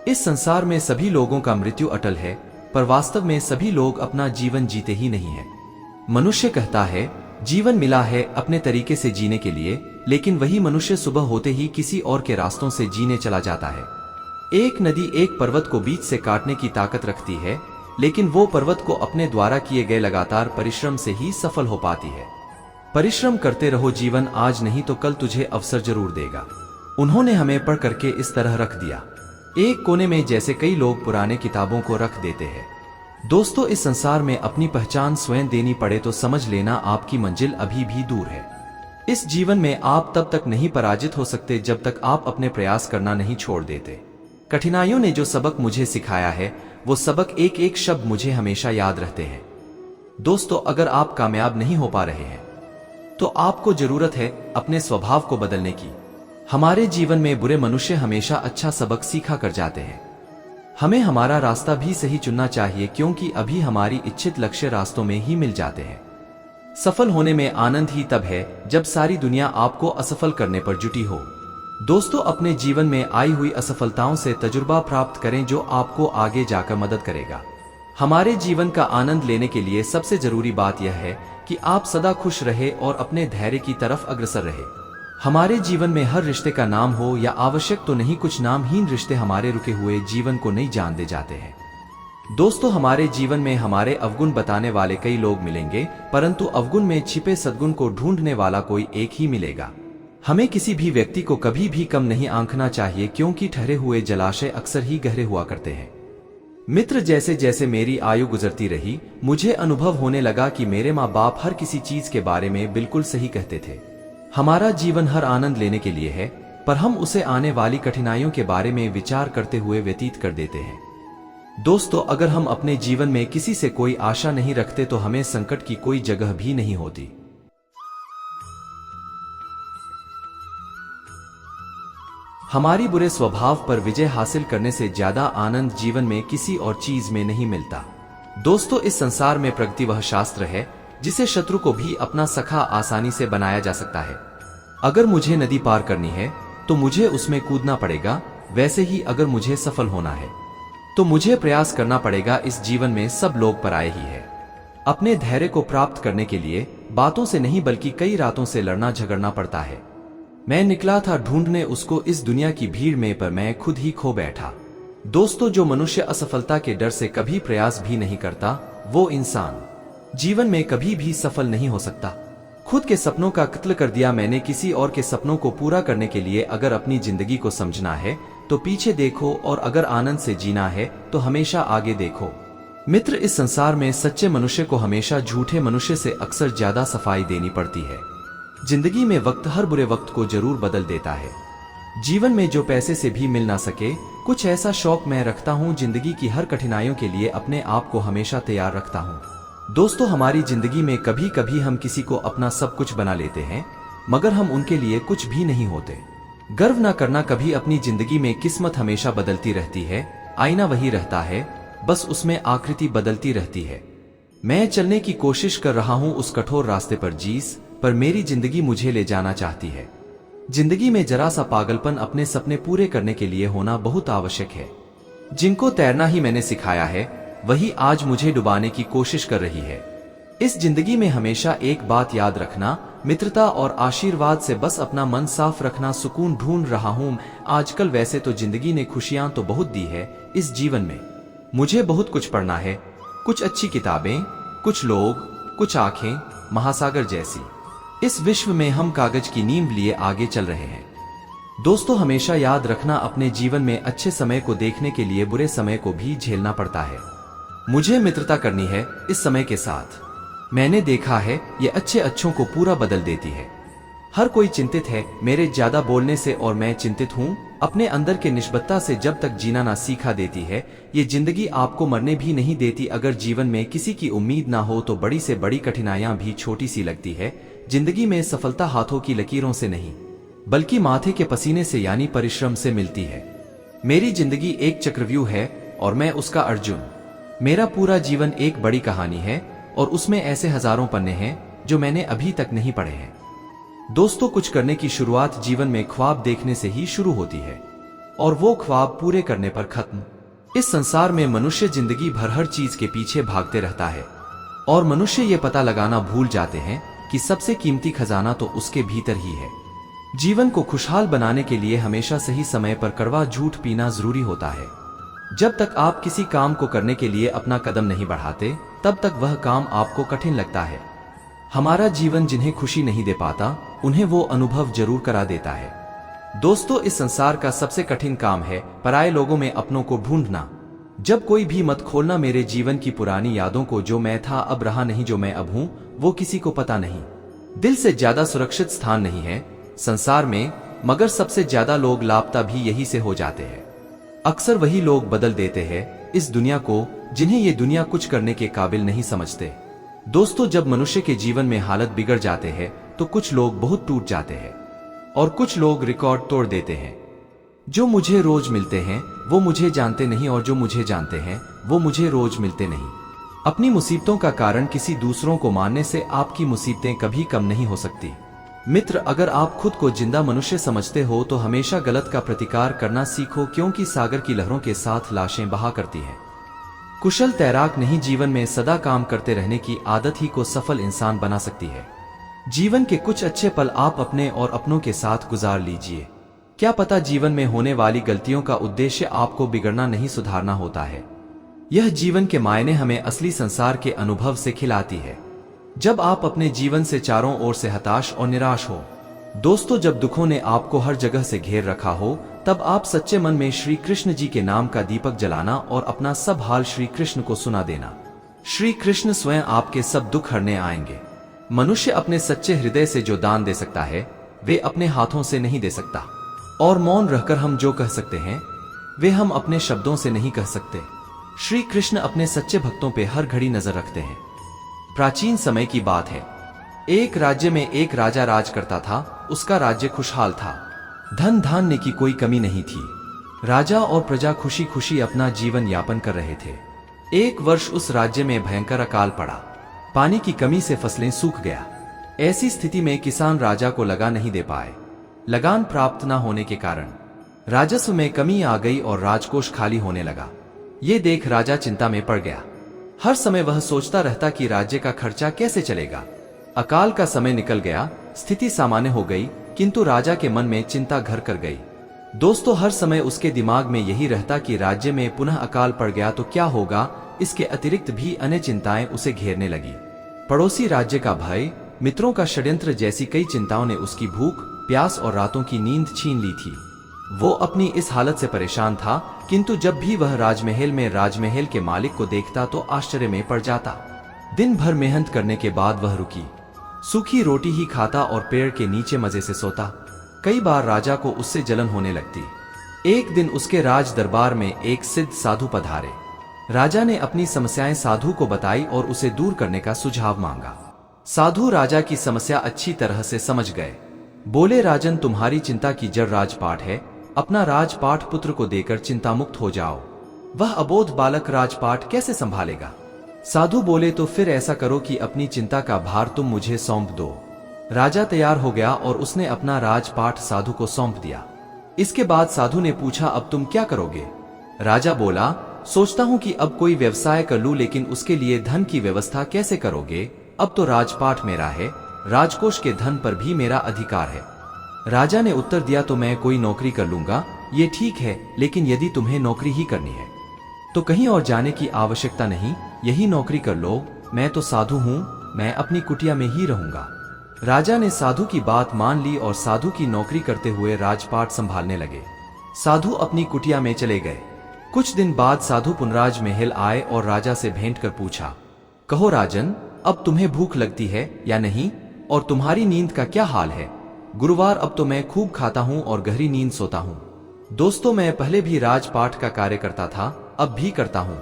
इस संसार में सभी लोगों का मृत्यु अटल है, पर वास्तव में सभी लोग अपना जीवन जीते ही नहीं है। मनुष्य कहता है जीवन मिला है अपने तरीके से जीने के लिए, लेकिन वही मनुष्य सुबह होते ही किसी और के रास्तों से जीने चला जाता है। एक नदी एक पर्वत को बीच से काटने की ताकत रखती है, लेकिन वो पर्वत को अपने द्वारा किए गए लगातार परिश्रम से ही सफल हो पाती है। परिश्रम करते रहो, जीवन आज नहीं तो कल तुझे अवसर जरूर देगा। उन्होंने हमें पढ़ करके इस तरह रख दिया, एक कोने में, जैसे कई लोग पुराने किताबों को रख देते हैं। दोस्तों, इस संसार में अपनी पहचान स्वयं देनी पड़े तो समझ लेना आपकी मंजिल अभी भी दूर है। इस जीवन में आप तब तक नहीं पराजित हो सकते जब तक आप अपने प्रयास करना नहीं छोड़ देते। कठिनाइयों ने जो सबक मुझे सिखाया है, वो सबक एक एक शब्द मुझे हमेशा याद रहते हैं। दोस्तों, अगर आप कामयाब नहीं हो पा रहे हैं तो आपको जरूरत है अपने स्वभाव को बदलने की। हमारे जीवन में बुरे मनुष्य हमेशा अच्छा सबक सीखा कर जाते हैं। हमें हमारा रास्ता भी सही चुनना चाहिए, क्योंकि अभी हमारी इच्छित लक्ष्य रास्तों में ही मिल जाते हैं। सफल होने में आनंद ही तब है जब सारी दुनिया आपको असफल करने पर जुटी हो। दोस्तों, अपने जीवन में आई हुई असफलताओं से तजुर्बा प्राप्त करें जो आपको आगे जाकर मदद करेगा। हमारे जीवन का आनंद लेने के लिए सबसे जरूरी बात यह है कि आप सदा खुश रहे और अपने धैर्य की तरफ अग्रसर रहे। हमारे जीवन में हर रिश्ते का नाम हो या आवश्यक तो नहीं, कुछ नामहीन रिश्ते हमारे रुके हुए जीवन को नहीं जान दे जाते हैं। दोस्तों, हमारे जीवन में हमारे अवगुण बताने वाले कई लोग मिलेंगे, परंतु अवगुण में छिपे सद्गुण को ढूंढने वाला कोई एक ही मिलेगा। हमें किसी भी व्यक्ति को कभी भी कम नहीं आंकना चाहिए, क्योंकि ठहरे हुए जलाशय अक्सर ही गहरे हुआ करते हैं। मित्र, जैसे जैसे मेरी आयु गुजरती रही, मुझे अनुभव होने लगा कि मेरे माँ बाप हर किसी चीज के बारे में बिल्कुल सही कहते थे। हमारा जीवन हर आनंद लेने के लिए है, पर हम उसे आने वाली कठिनाइयों के बारे में विचार करते हुए व्यतीत कर देते हैं। दोस्तों, अगर हम अपने जीवन में किसी से कोई आशा नहीं रखते तो हमें संकट की कोई जगह भी नहीं होती। हमारी बुरे स्वभाव पर विजय हासिल करने से ज्यादा आनंद जीवन में किसी और चीज में नहीं मिलता। दोस्तों, इस संसार में प्रगति वह शास्त्र है जिसे शत्रु को भी अपना सखा आसानी से बनाया जा सकता है। अगर मुझे नदी पार करनी है तो मुझे उसमें कूदना पड़ेगा, वैसे ही अगर मुझे सफल होना है तो मुझे प्रयास करना पड़ेगा। इस जीवन में सब लोग पराये ही है। अपने धैर्य को प्राप्त करने के लिए बातों से नहीं बल्कि कई रातों से लड़ना झगड़ना पड़ता है। मैं निकला था ढूंढने उसको इस दुनिया की भीड़ में, पर मैं खुद ही खो बैठा। दोस्तों, जो मनुष्य असफलता के डर से कभी प्रयास भी नहीं करता, वो इंसान जीवन में कभी भी सफल नहीं हो सकता। खुद के सपनों का कत्ल कर दिया मैंने किसी और के सपनों को पूरा करने के लिए। अगर अपनी जिंदगी को समझना है तो पीछे देखो, और अगर आनंद से जीना है तो हमेशा आगे देखो। मित्र, इस संसार में सच्चे मनुष्य को हमेशा झूठे मनुष्य से अक्सर ज्यादा सफाई देनी पड़ती है। जिंदगी में वक्त हर बुरे वक्त को जरूर बदल देता है। जीवन में जो पैसे से भी मिल ना सके, कुछ ऐसा शौक मैं रखता हूँ जिंदगी की हर कठिनाइयों के लिए अपने आप को हमेशा तैयार रखता हूँ। दोस्तों, हमारी जिंदगी में कभी कभी हम किसी को अपना सब कुछ बना लेते हैं, मगर हम उनके लिए कुछ भी नहीं होते। गर्व न करना कभी अपनी जिंदगी में। किस्मत हमेशा बदलती रहती है, आईना वही रहता है, बस उसमें आकृति बदलती रहती है। मैं चलने की कोशिश कर रहा हूँ उस कठोर रास्ते पर जीस, पर मेरी जिंदगी मुझे ले जाना चाहती है। जिंदगी में जरा सा पागलपन अपने सपने पूरे करने के लिए होना बहुत आवश्यक है। जिनको तैरना ही मैंने सिखाया है, वही आज मुझे डुबाने की कोशिश कर रही है। इस जिंदगी में हमेशा एक बात याद रखना, मित्रता और आशीर्वाद से बस अपना मन साफ रखना। सुकून ढूंढ रहा हूँ आजकल। वैसे तो जिंदगी ने खुशियां तो बहुत दी है इस जीवन में। मुझे बहुत कुछ पढ़ना है, कुछ अच्छी किताबें, कुछ लोग, कुछ आंखें, महासागर जैसी। इस विश्व में हम कागज की नींव लिए आगे चल रहे हैं। दोस्तों, हमेशा याद रखना, अपने जीवन में अच्छे समय को देखने के लिए बुरे समय को भी झेलना पड़ता है। मुझे मित्रता करनी है इस समय के साथ। मैंने देखा है ये अच्छे अच्छों को पूरा बदल देती है। हर कोई चिंतित है मेरे ज्यादा बोलने से, और मैं चिंतित हूँ अपने अंदर के निष्पत्ता से। जब तक जीना ना सीखा देती है ये जिंदगी, आपको मरने भी नहीं देती। अगर जीवन में किसी की उम्मीद ना हो तो बड़ी से बड़ी कठिनाइयां भी छोटी सी लगती है। जिंदगी में सफलता हाथों की लकीरों से नहीं, बल्कि माथे के पसीने से यानी परिश्रम से मिलती है। मेरी जिंदगी एक चक्रव्यूह है और मैं उसका अर्जुन। मेरा पूरा जीवन एक बड़ी कहानी है और उसमें ऐसे हजारों पन्ने हैं जो मैंने अभी तक नहीं पढ़े हैं। दोस्तों, कुछ करने की शुरुआत जीवन में ख्वाब देखने से ही शुरू होती है और वो ख्वाब पूरे करने पर खत्म। इस संसार में मनुष्य जिंदगी भर हर चीज के पीछे भागते रहता है और मनुष्य ये पता लगाना भूल जाते हैं कि सबसे कीमती खजाना तो उसके भीतर ही है। जीवन को खुशहाल बनाने के लिए हमेशा सही समय पर कड़वा झूठ पीना जरूरी होता है। जब तक आप किसी काम को करने के लिए अपना कदम नहीं बढ़ाते, तब तक वह काम आपको कठिन लगता है। हमारा जीवन जिन्हें खुशी नहीं दे पाता, उन्हें वो अनुभव जरूर करा देता है। दोस्तों, इस संसार का सबसे कठिन काम है पराये लोगों में अपनों को ढूंढना। जब कोई भी मत खोलना मेरे जीवन की पुरानी यादों को। जो मैं था अब रहा नहीं, जो मैं अब हूं वो किसी को पता नहीं। दिल से ज्यादा सुरक्षित स्थान नहीं है संसार में, मगर सबसे ज्यादा लोग लापता भी यही से हो जाते हैं। अक्सर वही लोग बदल देते हैं इस दुनिया को जिन्हें ये दुनिया कुछ करने के काबिल नहीं समझते। दोस्तों, जब मनुष्य के जीवन में हालत बिगड़ जाते हैं तो कुछ लोग बहुत टूट जाते हैं और कुछ लोग रिकॉर्ड तोड़ देते हैं। जो मुझे रोज मिलते हैं वो मुझे जानते नहीं, और जो मुझे जानते हैं वो मुझे रोज मिलते नहीं। अपनी मुसीबतों का कारण किसी दूसरों को मानने से आपकी मुसीबतें कभी कम नहीं हो सकती। मित्र, अगर आप खुद को जिंदा मनुष्य समझते हो तो हमेशा गलत का प्रतिकार करना सीखो, क्योंकि सागर की लहरों के साथ लाशें बहा करती हैं। कुशल तैराक नहीं, जीवन में सदा काम करते रहने की आदत ही को सफल इंसान बना सकती है। जीवन के कुछ अच्छे पल आप अपने और अपनों के साथ गुजार लीजिए। क्या पता जीवन में होने वाली गलतियों का उद्देश्य आपको बिगड़ना नहीं सुधारना होता है। यह जीवन के मायने हमें असली संसार के अनुभव से खिलाती है। जब आप अपने जीवन से चारों ओर से हताश और निराश हो, दोस्तों, जब दुखों ने आपको हर जगह से घेर रखा हो, तब आप सच्चे मन में श्री कृष्ण जी के नाम का दीपक जलाना और अपना सब हाल श्री कृष्ण को सुना देना। श्री कृष्ण स्वयं आपके सब दुख हरने आएंगे। मनुष्य अपने सच्चे हृदय से जो दान दे सकता है वे अपने हाथों से नहीं दे सकता, और मौन रहकर हम जो कह सकते हैं वे हम अपने शब्दों से नहीं कह सकते। श्री कृष्ण अपने सच्चे भक्तों पे हर घड़ी नजर रखते हैं। प्राचीन समय की बात है, एक राज्य में एक राजा राज करता था। उसका राज्य खुशहाल था, धन धान्य की कोई कमी नहीं थी। राजा और प्रजा खुशी खुशी अपना जीवन यापन कर रहे थे। एक वर्ष उस राज्य में भयंकर अकाल पड़ा। पानी की कमी से फसलें सूख गया। ऐसी स्थिति में किसान राजा को लगा नहीं दे पाए। लगान प्राप्त न होने के कारण राजस्व में कमी आ गई और राजकोष खाली होने लगा। ये देख राजा चिंता में पड़ गया। हर समय वह सोचता रहता कि राज्य का खर्चा कैसे चलेगा। अकाल का समय निकल गया, स्थिति सामान्य हो गई, किंतु राजा के मन में चिंता घर कर गई। दोस्तों, हर समय उसके दिमाग में यही रहता कि राज्य में पुनः अकाल पड़ गया तो क्या होगा। इसके अतिरिक्त भी अन्य चिंताएं उसे घेरने लगी। पड़ोसी राज्य का भय, मित्रों का षड्यंत्र जैसी कई चिंताओं ने उसकी भूख, प्यास और रातों की नींद छीन ली थी। वो अपनी इस हालत से परेशान था, किंतु जब भी वह राजमहल में राजमहल के मालिक को देखता तो आश्चर्य में पड़ जाता। दिन भर मेहनत करने के बाद वह रुकी सूखी रोटी ही खाता और पेड़ के नीचे मजे से सोता। कई बार राजा को उससे जलन होने लगती। एक दिन उसके राज दरबार में एक सिद्ध साधु पधारे। राजा ने अपनी समस्याएं साधु को बताई और उसे दूर करने का सुझाव मांगा। साधु राजा की समस्या अच्छी तरह से समझ गए। बोले, राजन, तुम्हारी चिंता की जड़ राजपाट है। अपना राजपाट पुत्र को देकर चिंता मुक्त हो जाओ। वह अबोध बालक राजपाट कैसे संभालेगा? साधु बोले, तो फिर ऐसा करो कि अपनी चिंता का भार तुम मुझे सौंप दो। राजा तैयार हो गया और उसने अपना राजपाट साधु को सौंप दिया। इसके बाद साधु ने पूछा, अब तुम क्या करोगे? राजा बोला, सोचता हूं कि अब कोई व्यवसाय कर लूं, लेकिन उसके लिए धन की व्यवस्था कैसे करोगे? अब तो राजपाट मेरा है, राजकोष के धन पर भी मेरा अधिकार है। राजा ने उत्तर दिया, तो मैं कोई नौकरी कर लूंगा। ये ठीक है, लेकिन यदि तुम्हें नौकरी ही करनी है तो कहीं और जाने की आवश्यकता नहीं, यही नौकरी कर लो। मैं तो साधु हूं, मैं अपनी कुटिया में ही रहूंगा। राजा ने साधु की बात मान ली और साधु की नौकरी करते हुए राजपाट संभालने लगे। साधु अपनी कुटिया में चले गए। कुछ दिन बाद साधु पुनराज महल आए और राजा से भेंट कर पूछा, कहो राजन, अब तुम्हें भूख लगती है या नहीं? और तुम्हारी नींद का क्या हाल है? गुरुवार, अब तो मैं खूब खाता हूं और गहरी नींद सोता हूं। दोस्तों, मैं पहले भी राजपाट का कार्य करता था, अब भी करता हूं।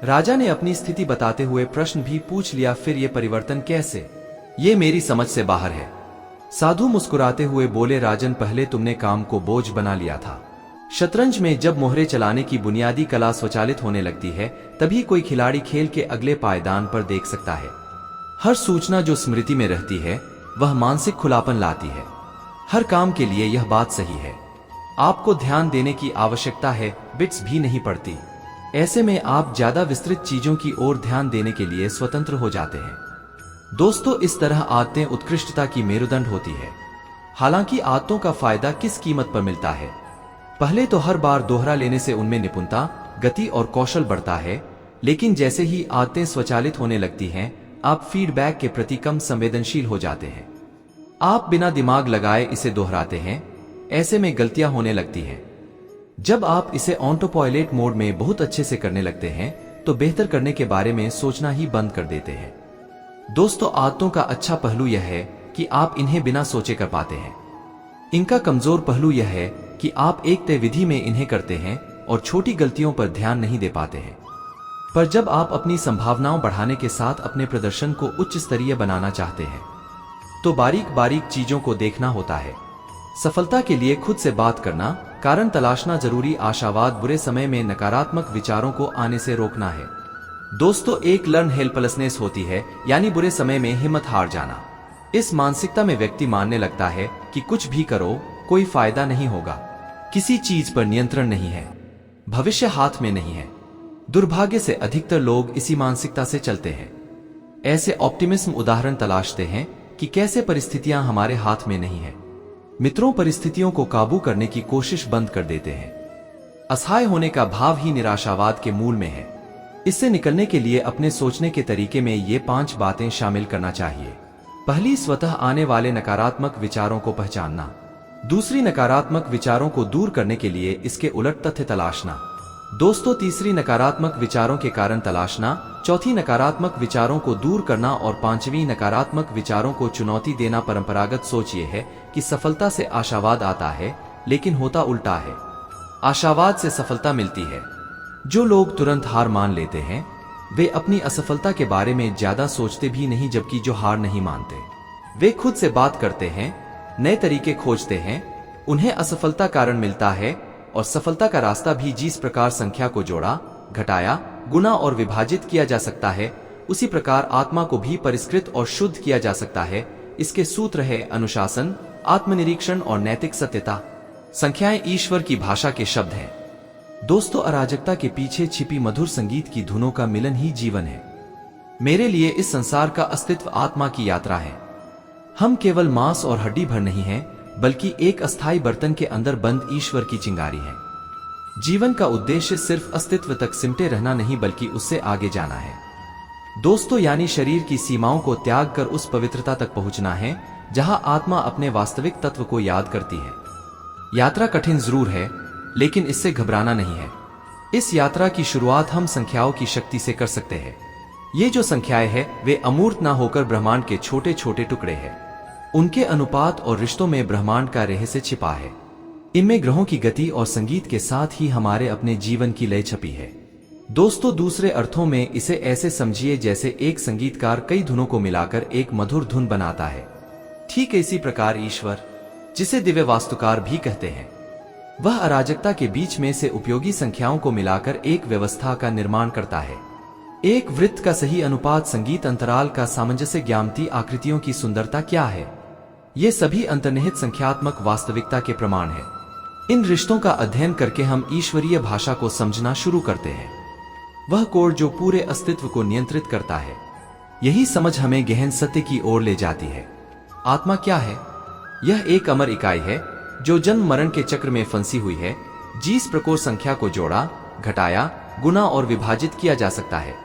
राजा ने अपनी स्थिति बताते हुए प्रश्न भी पूछ लिया, फिर ये परिवर्तन कैसे? ये मेरी समझ से बाहर है। साधु मुस्कुराते हुए बोले, राजन, पहले तुमने काम को बोझ बना लिया था। शतरंज में जब मोहरे चलाने की बुनियादी कला स्वचालित होने लगती है, तभी कोई खिलाड़ी खेल के अगले पायदान पर देख सकता है। हर सूचना जो स्मृति में रहती है, वह मानसिक खुलापन लाती है। हर काम के लिए यह बात सही है। आपको ध्यान देने की आवश्यकता है, बिट्स भी नहीं पड़ती। ऐसे में आप ज्यादा विस्तृत चीजों की ओर ध्यान देने के लिए स्वतंत्र हो जाते हैं। दोस्तों, इस तरह आदतें उत्कृष्टता की मेरुदंड होती है। हालांकि आदतों का फायदा किस कीमत पर मिलता है? पहले तो हर बार दोहरा लेने से उनमें निपुणता, गति और कौशल बढ़ता है, लेकिन जैसे ही आदतें स्वचालित होने लगती हैं, आप फीडबैक के प्रति कम संवेदनशील हो जाते हैं। आप बिना दिमाग लगाए इसे दोहराते हैं, ऐसे में गलतियां होने लगती हैं। जब आप इसे ऑटो पायलट मोड में बहुत अच्छे से करने लगते हैं, तो बेहतर करने के बारे में सोचना ही बंद कर देते हैं। दोस्तों, आदतों का अच्छा पहलू यह है कि आप इन्हें बिना सोचे कर पाते हैं। इनका कमजोर पहलू यह है कि आप एक तय विधि में इन्हें करते हैं और छोटी गलतियों पर ध्यान नहीं दे पाते हैं। पर जब आप अपनी संभावनाओं बढ़ाने के साथ अपने प्रदर्शन को उच्च स्तरीय बनाना चाहते हैं, तो बारीक बारीक चीजों को देखना होता है। सफलता के लिए खुद से बात करना, कारण तलाशना जरूरी, आशावाद, बुरे समय में नकारात्मक विचारों को आने से रोकना है। दोस्तों, एक लर्न हेल्पलेसनेस होती है, यानी बुरे समय में हिम्मत हार जाना। इस मानसिकता में व्यक्ति मानने लगता है कि कुछ भी करो, कोई फायदा नहीं होगा, किसी चीज पर नियंत्रण नहीं है, भविष्य हाथ में नहीं है। दुर्भाग्य से अधिकतर लोग इसी मानसिकता से चलते हैं। ऐसे ऑप्टिमिज्म उदाहरण तलाशते हैं कि कैसे परिस्थितियां हमारे हाथ में नहीं है। मित्रों, परिस्थितियों को काबू करने की कोशिश बंद कर देते हैं। असहाय होने का भाव ही निराशावाद के मूल में है। इससे निकलने के लिए अपने सोचने के तरीके में ये 5 बातें शामिल करना चाहिए। पहली, स्वतः आने वाले नकारात्मक विचारों को पहचानना। दूसरी, नकारात्मक विचारों को दूर करने के लिए इसके उलट तथ्य तलाशना। दोस्तों, तीसरी, नकारात्मक विचारों के कारण तलाशना। चौथी, नकारात्मक विचारों को दूर करना। और पांचवी, नकारात्मक विचारों को चुनौती देना। परंपरागत सोच ये है कि सफलता से आशावाद आता है, लेकिन होता उल्टा है। आशावाद से सफलता मिलती है। जो लोग तुरंत हार मान लेते हैं, वे अपनी असफलता के बारे में ज्यादा सोचते भी नहीं, जबकि जो हार नहीं मानते, वे खुद से बात करते हैं, नए तरीके खोजते हैं, उन्हें असफलता कारण मिलता है। और सफलता का रास्ता भी जिस प्रकार संख्या को जोड़ा, घटाया, गुना और विभाजित किया जा सकता है, उसी प्रकार आत्मा को भी परिष्कृत और शुद्ध किया जा सकता है। इसके सूत्र है अनुशासन, आत्मनिरीक्षण और नैतिक सत्यता। संख्याएं ईश्वर की भाषा के शब्द हैं। दोस्तों, अराजकता के पीछे छिपी मधुर संगीत की धुनों का मिलन ही जीवन है। मेरे लिए इस संसार का अस्तित्व आत्मा की यात्रा है। हम केवल मांस और हड्डी भर नहीं हैं, बल्कि एक अस्थायी बर्तन के अंदर बंद ईश्वर की चिंगारी है। जीवन का उद्देश्य सिर्फ अस्तित्व तक सिमटे रहना नहीं, बल्कि उससे आगे जाना है। दोस्तों, यानी शरीर की सीमाओं को त्याग कर उस पवित्रता तक पहुंचना है जहां आत्मा अपने वास्तविक तत्व को याद करती है। यात्रा कठिन जरूर है, लेकिन इससे घबराना नहीं है। इस यात्रा की शुरुआत हम संख्याओं की शक्ति से कर सकते हैं। ये जो संख्याएं हैं, वे अमूर्त ना होकर ब्रह्मांड के छोटे छोटे टुकड़े हैं। उनके अनुपात और रिश्तों में ब्रह्मांड का रहस्य छिपा है। इनमें ग्रहों की गति और संगीत के साथ ही हमारे अपने जीवन की लय छपी है। दोस्तों, दूसरे अर्थों में इसे ऐसे समझिए जैसे एक संगीतकार कई धुनों को मिलाकर एक मधुर धुन बनाता है। ठीक इसी प्रकार ईश्वर, जिसे दिव्य वास्तुकार भी कहते हैं, वह अराजकता के बीच में से उपयोगी संख्याओं को मिलाकर एक व्यवस्था का निर्माण करता है। एक वृत्त का सही अनुपात, संगीत अंतराल का सामंजस्य, ज्यामितीय आकृतियों की सुंदरता क्या है, ये सभी अंतर्निहित संख्यात्मक वास्तविकता के प्रमाण हैं। इन रिश्तों का अध्ययन करके हम ईश्वरीय भाषा को समझना शुरू करते हैं, वह कोड जो पूरे अस्तित्व को नियंत्रित करता है। यही समझ हमें गहन सत्य की ओर ले जाती है। आत्मा क्या है? यह एक अमर इकाई है जो जन्म मरण के चक्र में फंसी हुई है। जिस प्रकार संख्या को जोड़ा, घटाया, गुना और विभाजित किया जा सकता है,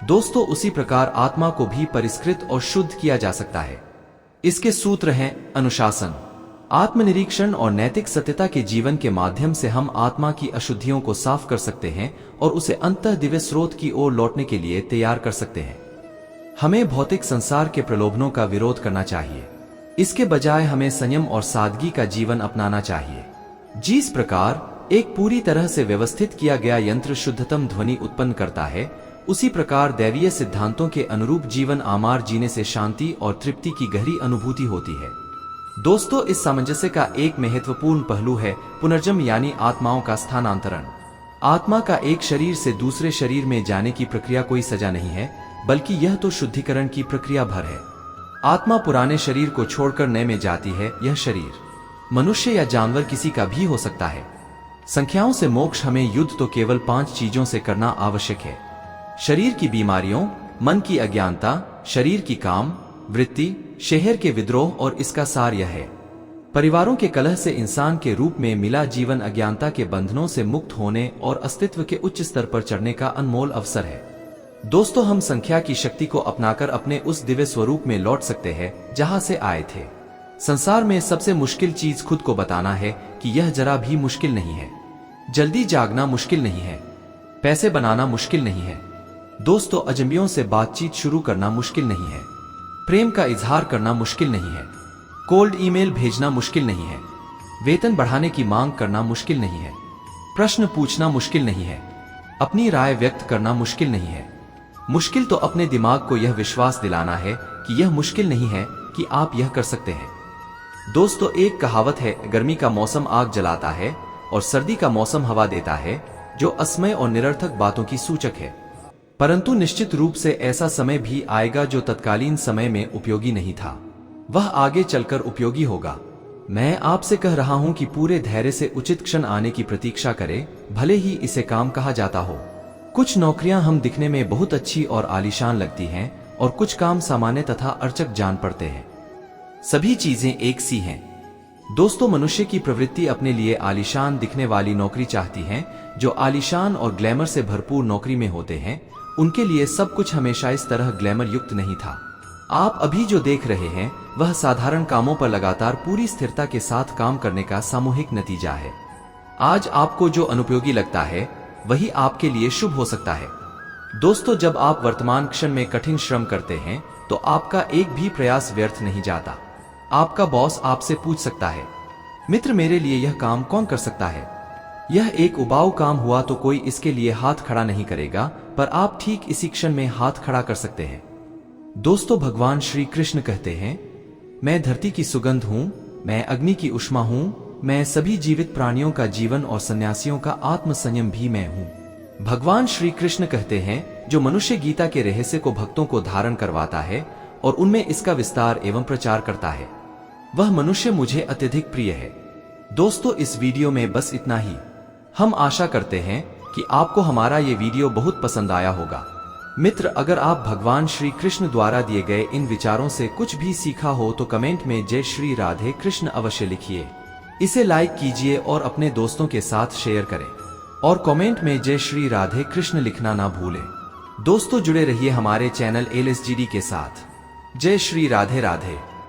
दोस्तों, उसी प्रकार आत्मा को भी परिष्कृत और शुद्ध किया जा सकता है। इसके सूत्र हैं अनुशासन, आत्मनिरीक्षण और नैतिक सत्यता के जीवन के माध्यम से हम आत्मा की अशुद्धियों को साफ कर सकते हैं और उसे अंतः दिव्य स्रोत की ओर लौटने के लिए तैयार कर सकते हैं। हमें भौतिक संसार के प्रलोभनों का विरोध करना चाहिए। इसके बजाय हमें संयम और सादगी का जीवन अपनाना चाहिए। जिस प्रकार एक पूरी तरह से व्यवस्थित किया गया यंत्र शुद्धतम ध्वनि उत्पन्न करता है, उसी प्रकार दैवीय सिद्धांतों के अनुरूप जीवन आमार जीने से शांति और तृप्ति की गहरी अनुभूति होती है। दोस्तों, इस सामंजस्य का एक महत्वपूर्ण पहलू है पुनर्जन्म, यानी आत्माओं का स्थानांतरण। आत्मा का एक शरीर से दूसरे शरीर में जाने की प्रक्रिया कोई सजा नहीं है, बल्कि यह तो शुद्धिकरण की प्रक्रिया भर है। आत्मा पुराने शरीर को छोड़कर नए में जाती है। यह शरीर मनुष्य या जानवर किसी का भी हो सकता है। संख्याओं से मोक्ष, हमें युद्ध तो केवल 5 चीजों से करना आवश्यक है: शरीर की बीमारियों, मन की अज्ञानता, शरीर की काम वृत्ति, शहर के विद्रोह, और इसका सार यह है: परिवारों के कलह से इंसान के रूप में मिला जीवन अज्ञानता के बंधनों से मुक्त होने और अस्तित्व के उच्च स्तर पर चढ़ने का अनमोल अवसर है। दोस्तों, हम संख्या की शक्ति को अपनाकर अपने उस दिव्य स्वरूप में लौट सकते हैं जहां से आए थे। संसार में सबसे मुश्किल चीज खुद को बताना है कि यह जरा भी मुश्किल नहीं है। जल्दी जागना मुश्किल नहीं है, पैसे बनाना मुश्किल नहीं है। दोस्तों, अजनबियों से बातचीत शुरू करना मुश्किल नहीं है, प्रेम का इजहार करना मुश्किल नहीं है, कोल्ड ईमेल भेजना मुश्किल नहीं है, वेतन बढ़ाने की मांग करना मुश्किल नहीं है, प्रश्न पूछना मुश्किल नहीं है, अपनी राय व्यक्त करना मुश्किल नहीं है। मुश्किल तो अपने दिमाग को यह विश्वास दिलाना है कि यह मुश्किल नहीं है, कि आप यह कर सकते हैं। दोस्तों, एक कहावत है, गर्मी का मौसम आग जलाता है और सर्दी का मौसम हवा देता है, जो असमय और निरर्थक बातों की सूचक है। परंतु निश्चित रूप से ऐसा समय भी आएगा जो तत्कालीन समय में उपयोगी नहीं था, वह आगे चलकर उपयोगी होगा। मैं आपसे कह रहा हूं कि पूरे धैर्य से उचित क्षण आने की प्रतीक्षा करें, भले ही इसे काम कहा जाता हो। कुछ नौकरियां हम दिखने में बहुत अच्छी और आलीशान लगती हैं और कुछ काम सामान्य तथा अर्चक जान पड़ते हैं। सभी चीजें एक सी हैं। दोस्तों, मनुष्य की प्रवृत्ति अपने लिए आलीशान दिखने वाली नौकरी चाहती है। जो आलीशान और ग्लैमर से भरपूर नौकरी में होते हैं, उनके लिए सब कुछ हमेशा इस तरह ग्लैमर युक्त नहीं था। आप अभी जो देख रहे हैं, वह साधारण कामों पर लगातार पूरी स्थिरता के साथ काम करने का सामूहिक नतीजा है। आज आपको जो अनुपयोगी लगता है, वही आपके लिए शुभ हो सकता है। दोस्तों, जब आप वर्तमान क्षण में कठिन श्रम करते हैं, तो आपका एक भी प्रयास व्यर्थ नहीं जाता। आपका बॉस आपसे पूछ सकता है, मित्र, मेरे लिए यह काम कौन कर सकता है? यह एक उबाऊ काम हुआ तो कोई इसके लिए हाथ खड़ा नहीं करेगा, पर आप ठीक इसी क्षण में हाथ खड़ा कर सकते हैं। दोस्तों, भगवान श्री कृष्ण कहते हैं, मैं धरती की सुगंध हूं, मैं अग्नि की उष्मा हूं, मैं सभी जीवित प्राणियों का जीवन और सन्यासियों का आत्म संयम भी मैं हूं। भगवान श्री कृष्ण कहते हैं, जो मनुष्य गीता के रहस्य को भक्तों को धारण करवाता है और उनमें इसका विस्तार एवं प्रचार करता है। वह मनुष्य मुझे अत्यधिक प्रिय है। दोस्तों, इस वीडियो में बस इतना ही। हम आशा करते हैं कि आपको हमारा ये वीडियो बहुत पसंद आया होगा। मित्र, अगर आप भगवान श्री कृष्ण द्वारा दिए गए इन विचारों से कुछ भी सीखा हो तो कमेंट में जय श्री राधे कृष्ण अवश्य लिखिए। इसे लाइक कीजिए और अपने दोस्तों के साथ शेयर करें और कमेंट में जय श्री राधे कृष्ण लिखना ना भूलें। दोस्तों, जुड़े रहिए हमारे चैनल LSGD के साथ। जय श्री राधे राधे।